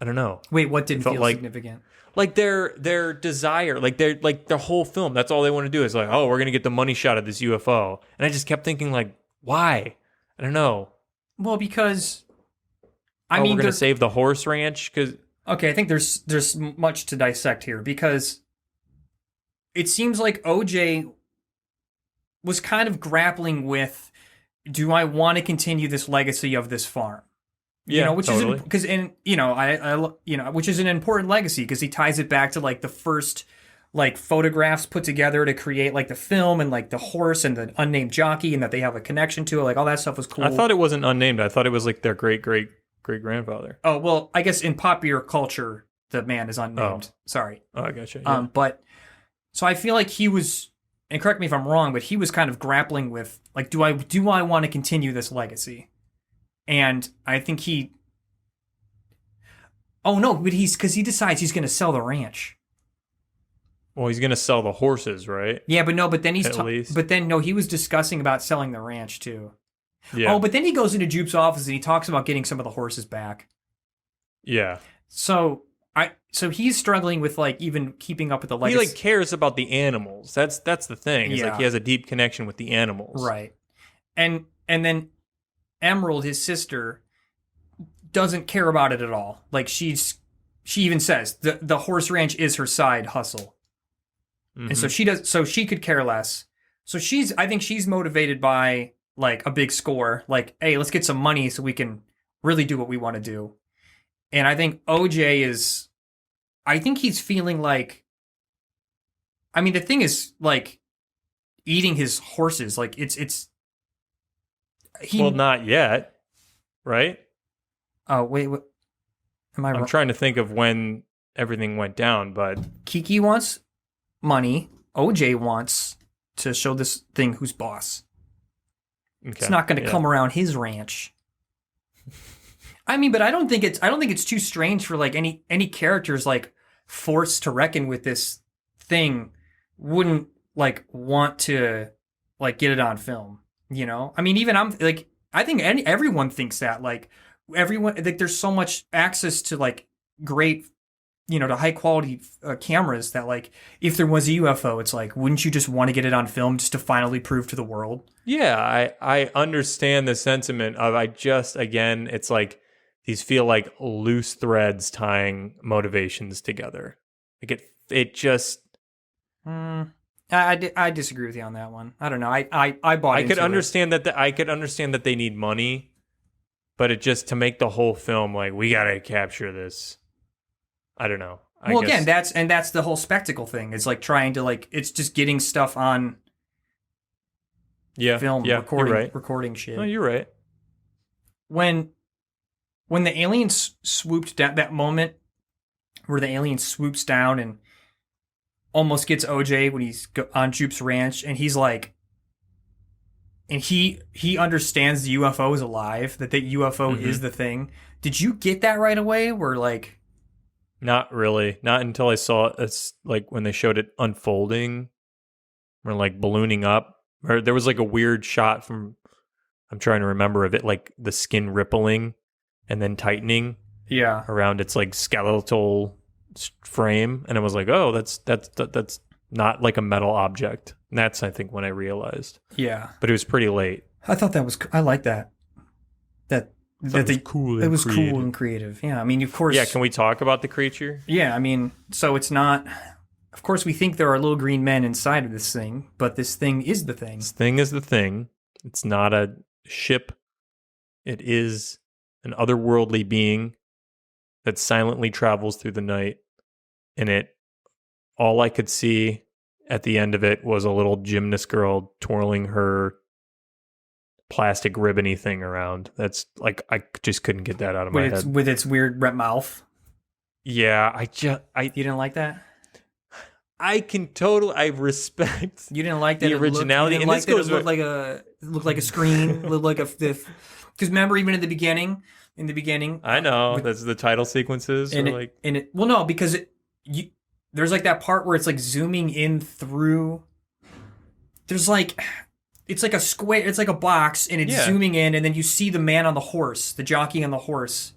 I don't know. Wait, what didn't feel significant? Like their desire, like their whole film. That's all they want to do is like, oh, we're gonna get the money shot of this UFO. And I just kept thinking like, why? I don't know. Well, because we're gonna save the horse ranch because. Okay, I think there's much to dissect here because it seems like OJ was kind of grappling with, do I want to continue this legacy of this farm? Which totally. Is because which is an important legacy because he ties it back to like the first like photographs put together to create like the film and like the horse and the unnamed jockey and that they have a connection to it. Like all that stuff was cool. I thought it wasn't unnamed. I thought it was like their great grandfather. Oh well, I guess in popular culture the man is unnamed. Oh. Sorry. Oh, I gotcha. Yeah. But so I feel like he was, and correct me if I'm wrong, but he was kind of grappling with like, do I want to continue this legacy? And I think but because he decides he's going to sell the ranch. Well, he's going to sell the horses, right? Yeah, but then he was discussing about selling the ranch too. Yeah. Oh, but then he goes into Jupe's office and he talks about getting some of the horses back. Yeah. So he's struggling with like even keeping up with the legacy. He like cares about the animals. That's the thing. It's like he has a deep connection with the animals. Right. And then Emerald, his sister, doesn't care about it at all. Like she even says the horse ranch is her side hustle. Mm-hmm. And so she could care less. So I think she's motivated by like a big score, like, hey, let's get some money so we can really do what we want to do. And I think OJ he's feeling like, I mean, the thing is like eating his horses. Like well, not yet, right? Oh, wait, what? Am I wrong? I'm trying to think of when everything went down, but Kiki wants money. OJ wants to show this thing who's boss. Okay. It's not going to come around his ranch. I mean, but I don't think it's too strange for like any characters like forced to reckon with this thing wouldn't like want to like get it on film. I mean, even I'm like, I think everyone thinks that like everyone like there's so much access to like great, to high quality cameras that like if there was a UFO, it's like, wouldn't you just want to get it on film just to finally prove to the world? Yeah, I understand the sentiment of again, it's like these feel like loose threads tying motivations together. Like it just. I disagree with you on that one. I don't know. I bought. I could understand that. I could understand that they need money, but it just to make the whole film like we gotta capture this. I don't know. Again, that's the whole spectacle thing. It's like trying to like it's just getting stuff on. film recording shit. No, you're right. When the aliens swooped down, that moment where the alien swoops down and almost gets OJ when he's on Jupe's ranch, and he's like, and he understands the UFO is alive, that the UFO is the thing. Did you get that right away? Where like, not really, not until I saw it. It's like when they showed it unfolding, or like ballooning up, or there was like a weird shot from, I'm trying to remember of it, like the skin rippling and then tightening around its like skeletal frame, and it was like, oh, that's not like a metal object. And that's, I think, when I realized. Yeah, but it was pretty late. I thought that was, I like that. That was cool. It was cool and creative. Yeah, I mean, of course. Yeah, can we talk about the creature? Yeah, I mean, so it's not. Of course, we think there are little green men inside of this thing, but this thing is the thing. This thing is the thing. It's not a ship. It is an otherworldly being that silently travels through the night. And all I could see at the end of it was a little gymnast girl twirling her plastic ribbony thing around. That's like, I just couldn't get that out of my head. With its weird red mouth. Yeah, you didn't like that? I respect. You didn't like that the originality, and this goes looked like a screen, looked like a fifth. Because remember, even in the beginning, I know that's the title sequences, because there's like that part where it's like zooming in through. There's like, it's like a square, it's like a box, and it's zooming in, and then you see the man on the horse, the jockey on the horse.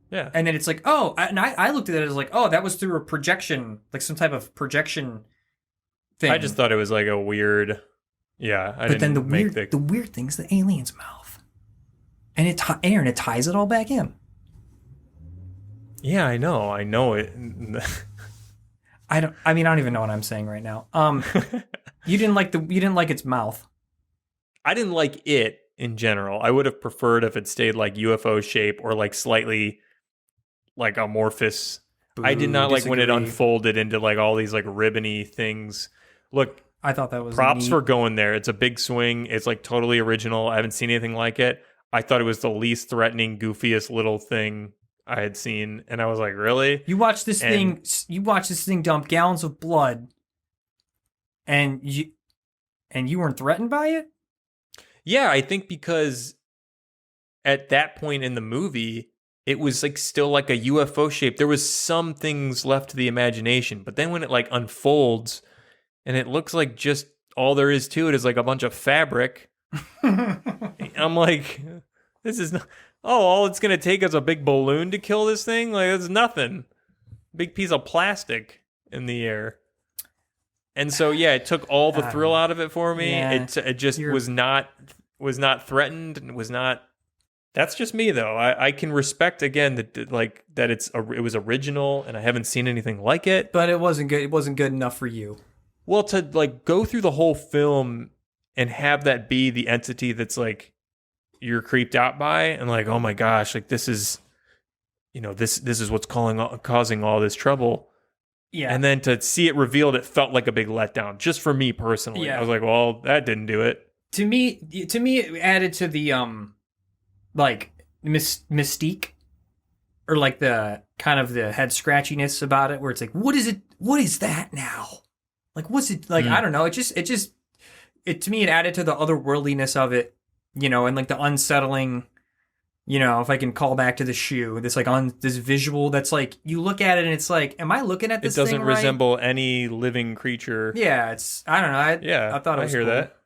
Yeah. And then it's like, oh, and I looked at it as like, oh, that was through a projection, like some type of projection thing. I just thought it was like a weird, But then the weird thing's the alien's mouth. And it ties it all back in. Yeah, I know it. I don't even know what I'm saying right now. You didn't like its mouth. I didn't like it in general. I would have preferred if it stayed like UFO shape or like slightly like amorphous. I did not like when it unfolded into like all these like ribbony things. Look, I thought that was props neat. for going there. It's a big swing. It's like totally original. I haven't seen anything like it. I thought it was the least threatening, goofiest little thing I had seen, and I was like, really? You watch this thing dump gallons of blood, and you weren't threatened by it? Yeah, I think because at that point in the movie, it was like still like a UFO shape. There was some things left to the imagination, but then when it like unfolds and it looks like just all there is to it is like a bunch of fabric, I'm like, this is not, all it's going to take is a big balloon to kill this thing? Like, it's nothing. Big piece of plastic in the air. And so, yeah, it took all the thrill out of it for me. Yeah, it just was not threatened, and was not. That's just me, though. I can respect again that it was original, and I haven't seen anything like it. But it wasn't good. It wasn't good enough for you. Well, to like go through the whole film and have that be the entity that's like you're creeped out by, and like, oh my gosh, like this is what's causing all this trouble. Yeah. And then to see it revealed, it felt like a big letdown, just for me personally. Yeah. I was like, well, that didn't do it. To me, it added to the like mystique, or like the kind of the head scratchiness about it, where it's like, what is it? What is that now? Like, what's it like? I don't know. It to me, it added to the otherworldliness of it, and like the unsettling. If I can call back to the shoe, this like this visual that's like, you look at it and it's like, am I looking at this thing right? It doesn't resemble any living creature. Yeah, I don't know. I thought it was hear cool. that.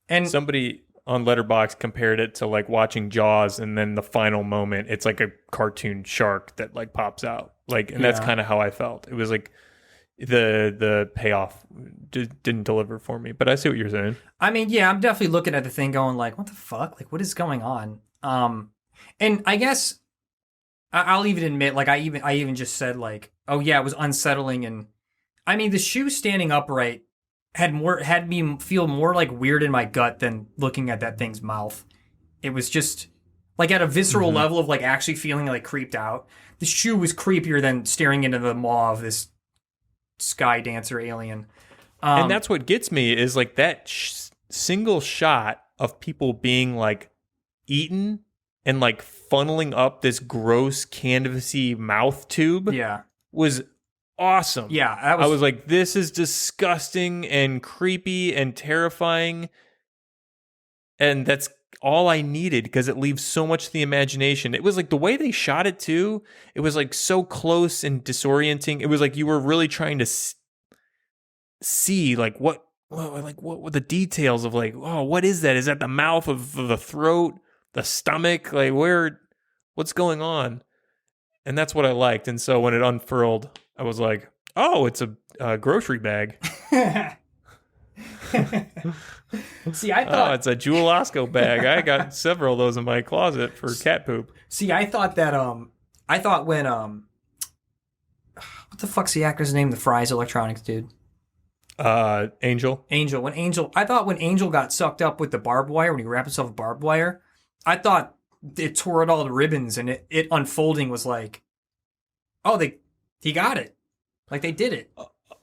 And somebody on Letterboxd compared it to like watching Jaws, and then the final moment, it's like a cartoon shark that like pops out. Like, and that's kind of how I felt. It was like the payoff didn't deliver for me, but I see what you're saying. I mean, yeah, I'm definitely looking at the thing going like, what the fuck? Like, what is going on? And I guess I'll even admit, like, I even just said like, oh yeah, it was unsettling. And I mean, the shoe standing upright had me feel more like weird in my gut than looking at that thing's mouth. It was just like at a visceral level of like actually feeling like creeped out. The shoe was creepier than staring into the maw of this sky dancer alien. And that's what gets me is like that single shot of people being like eaten and like funneling up this gross canvasy mouth tube Yeah. was awesome. Yeah. I was like, this is disgusting and creepy and terrifying. And that's all I needed because it leaves so much to the imagination. It was like the way they shot it too. It was like so close and disorienting. It was like you were really trying to see like what were the details of like, oh, what is that? Is that the mouth of the throat, the stomach? Like what's going on? And that's what I liked. And so when it unfurled, I was like, oh, it's a grocery bag. See, I thought it's a Jewel Osco bag. I got several of those in my closet for cat poop. See, I thought when what the fuck's the actor's name? The Fry's Electronics dude. Angel. I thought when Angel got sucked up with the barbed wire, when he wrapped himself with barbed wire, I thought it tore it all to ribbons, and it unfolding was like, oh, he got it. Like they did it.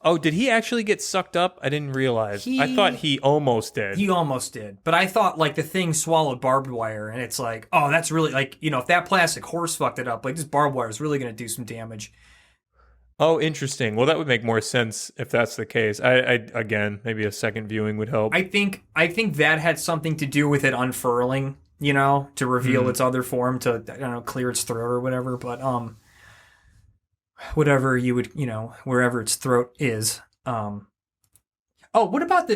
Oh, did he actually get sucked up? I didn't realize. I thought he almost did. He almost did. But I thought like the thing swallowed barbed wire, and it's like, oh, that's really like, if that plastic horse fucked it up, like this barbed wire is really going to do some damage. Oh, interesting. Well, that would make more sense if that's the case. I again, maybe a second viewing would help. I think that had something to do with it unfurling, to reveal its other form, to, I don't know, clear its throat or whatever. But whatever you would, wherever its throat is. What about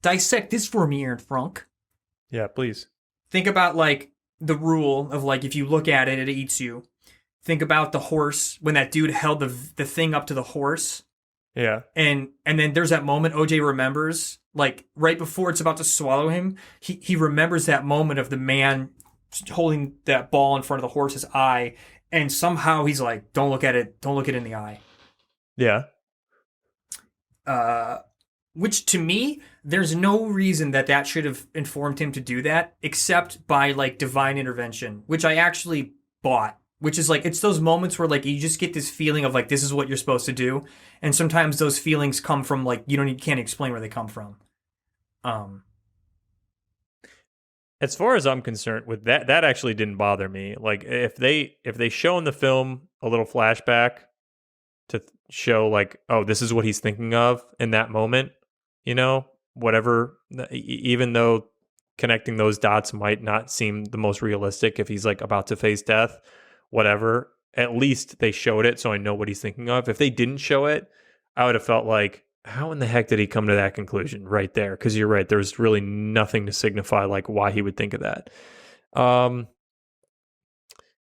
dissect this for me, Aaron Frank? Yeah, please. Think about like the rule of like if you look at it, it eats you. Think about the horse when that dude held the thing up to the horse. Yeah. And then there's that moment OJ remembers, like right before it's about to swallow him, he remembers that moment of the man holding that ball in front of the horse's eye, and somehow he's like, don't look at it in the eye. Yeah. Which to me, there's no reason that should have informed him to do that, except by like divine intervention, which I actually bought. Which is like, it's those moments where like you just get this feeling of like, this is what you're supposed to do. And sometimes those feelings come from like, can't explain where they come from. As far as I'm concerned with that actually didn't bother me. Like if they show in the film a little flashback to show like, oh, this is what he's thinking of in that moment, whatever, even though connecting those dots might not seem the most realistic if he's like about to face death, whatever, at least they showed it so I know what he's thinking of. If they didn't show it, I would have felt like, how in the heck did he come to that conclusion right there? Because you're right, there's really nothing to signify like why he would think of that.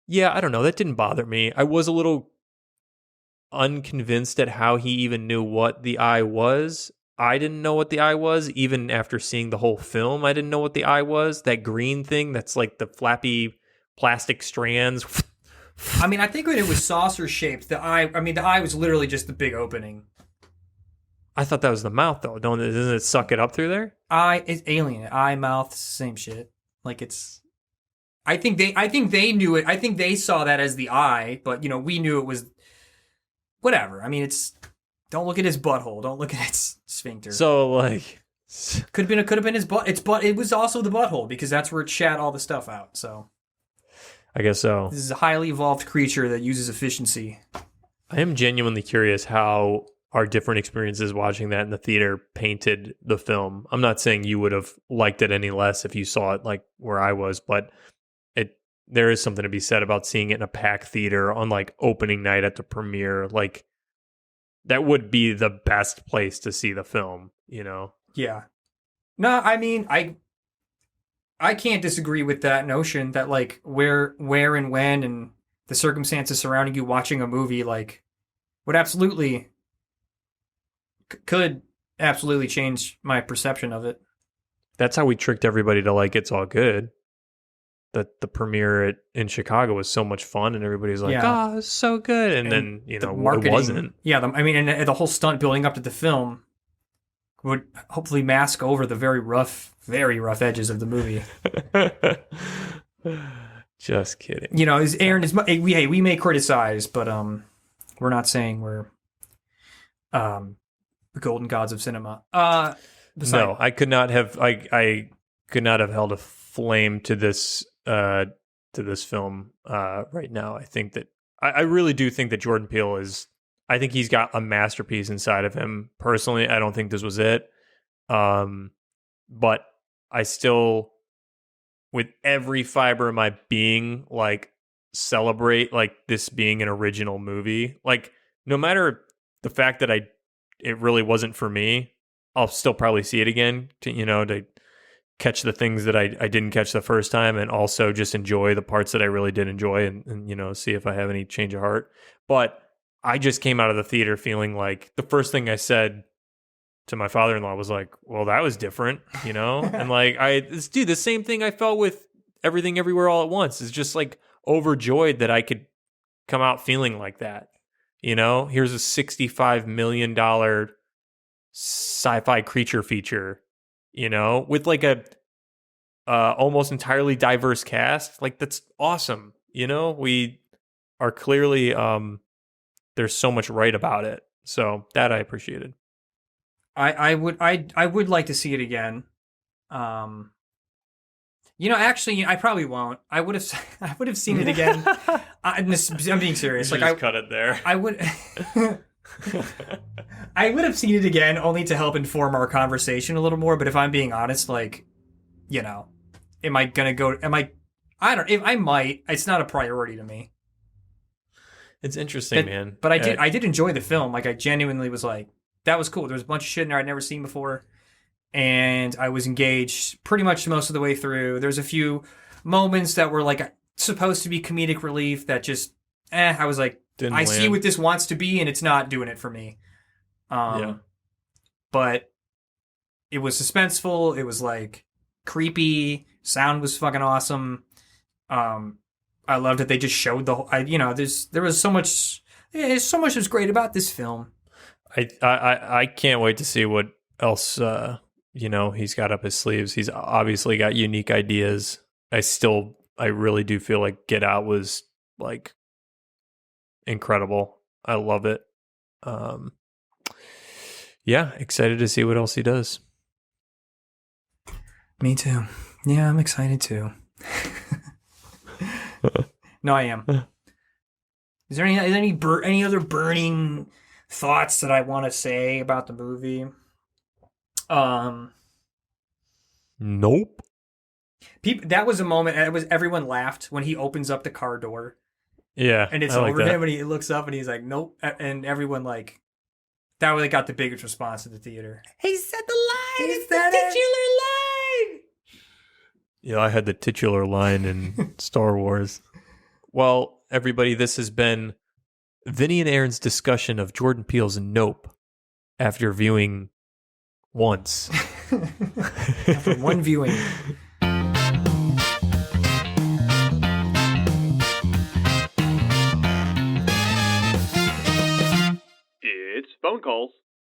Yeah, I don't know. That didn't bother me. I was a little unconvinced at how he even knew what the eye was. I didn't know what the eye was. Even after seeing the whole film, I didn't know what the eye was. That green thing that's like the flappy plastic strands. I mean, I think when it was saucer shaped, the eye was literally just the big opening. I thought that was the mouth, though. Doesn't it suck it up through there? Eye is alien. Eye, mouth, same shit. Like it's. I think they knew it. I think they saw that as the eye, but we knew it was. Whatever. I mean, it's. Don't look at his butthole. Don't look at its sphincter. So like, could have been his butt. It was also the butthole because that's where it shat all the stuff out. So. I guess so. This is a highly evolved creature that uses efficiency. I am genuinely curious how our different experiences watching that in the theater painted the film. I'm not saying you would have liked it any less if you saw it like where I was, but there is something to be said about seeing it in a packed theater on like opening night at the premiere. Like that would be the best place to see the film, Yeah. No, I mean, I can't disagree with that notion that like where and when and the circumstances surrounding you watching a movie like would absolutely could absolutely change my perception of it. That's how we tricked everybody to like It's All Good. That the premiere in Chicago was so much fun and everybody's like, oh, it's so good. And then, the marketing, it wasn't. Yeah, and the whole stunt building up to the film would hopefully mask over the very rough edges of the movie. Just kidding. Aaron is we may criticize, but we're not saying we're the golden gods of cinema. No, I could not have. I could not have held a flame to this film right now. I think that I really do think that Jordan Peele is. I think he's got a masterpiece inside of him. Personally, I don't think this was it. But I still, with every fiber of my being, like celebrate like this being an original movie. Like no matter the fact that it really wasn't for me, I'll still probably see it again to catch the things that I didn't catch the first time, and also just enjoy the parts that I really did enjoy, and see if I have any change of heart. But I just came out of the theater feeling like the first thing I said to my father-in-law was like, well, that was different, and like the same thing I felt with Everything Everywhere All at Once, is just like overjoyed that I could come out feeling like that. Here's a $65 million sci-fi creature feature, with like a almost entirely diverse cast. Like that's awesome. We are clearly there's so much right about it. So that I appreciated. I would like to see it again. Actually, I probably won't. I would have seen it again. I'm being serious. Like, cut it there. I would. I would have seen it again only to help inform our conversation a little more. But if I'm being honest, like, am I gonna go? I don't. If I might, it's not a priority to me. It's interesting, man. But I did enjoy the film. Like, I genuinely was like, that was cool. There was a bunch of shit in there I'd never seen before. And I was engaged pretty much most of the way through. There's a few moments that were like supposed to be comedic relief that just, I was like, I see what this wants to be, and it's not doing it for me. But it was suspenseful. It was like creepy. Sound was fucking awesome. I loved that they just showed the whole. There was so much. There's so much that's great about this film. I can't wait to see what else he's got up his sleeves. He's obviously got unique ideas. I really do feel like Get Out was like incredible. I love it. Excited to see what else he does. Me too. Yeah, I'm excited too. No, I am. Is there any other burning thoughts that I want to say about the movie? Nope. That was a moment. Everyone laughed when he opens up the car door. Yeah, and it's over him, and he looks up, and he's like, "Nope," and everyone like that really got the biggest response in the theater. He said the line. It's the titular line. Yeah, I had the titular line in Star Wars. Well, everybody, this has been Vinny and Aaron's discussion of Jordan Peele's Nope after viewing once. After one viewing. It's Fonecallz.